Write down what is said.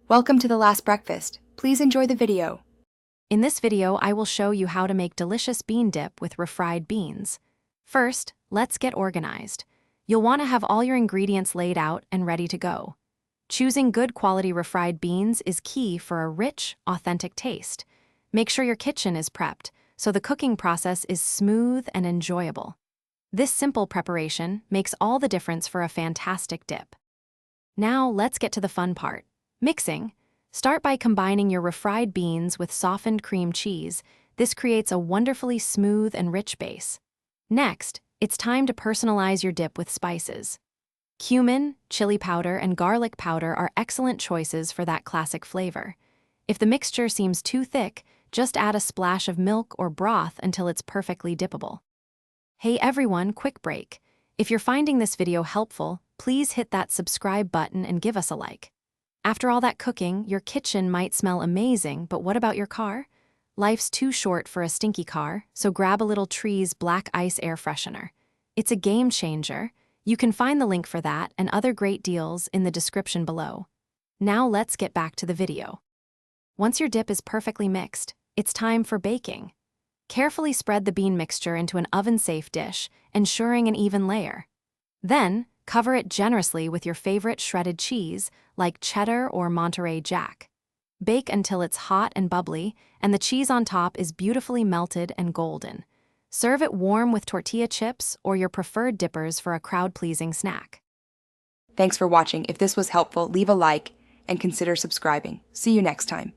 Welcome to The Last Breakfast. Please enjoy the video. In this video, I will show you how to make delicious bean dip with refried beans. First, let's get organized. You'll want to have all your ingredients laid out and ready to go. Choosing good quality refried beans is key for a rich, authentic taste. Make sure your kitchen is prepped, so the cooking process is smooth and enjoyable. This simple preparation makes all the difference for a fantastic dip. Now, let's get to the fun part. Mixing. Start by combining your refried beans with softened cream cheese. This creates a wonderfully smooth and rich base. Next, it's time to personalize your dip with spices. Cumin, chili powder, and garlic powder are excellent choices for that classic flavor. If the mixture seems too thick, just add a splash of milk or broth until it's perfectly dippable. Hey everyone, quick break. If you're finding this video helpful, please hit that subscribe button and give us a like. After all that cooking, your kitchen might smell amazing, but what about your car? Life's too short for a stinky car, so grab a little Tree's Black Ice Air Freshener. It's a game changer. You can find the link for that and other great deals in the description below. Now let's get back to the video. Once your dip is perfectly mixed, it's time for baking. Carefully spread the bean mixture into an oven-safe dish, ensuring an even layer. Then, cover it generously with your favorite shredded cheese, like cheddar or Monterey Jack. Bake until it's hot and bubbly, and the cheese on top is beautifully melted and golden. Serve it warm with tortilla chips or your preferred dippers for a crowd-pleasing snack. Thanks for watching. If this was helpful, leave a like and consider subscribing. See you next time.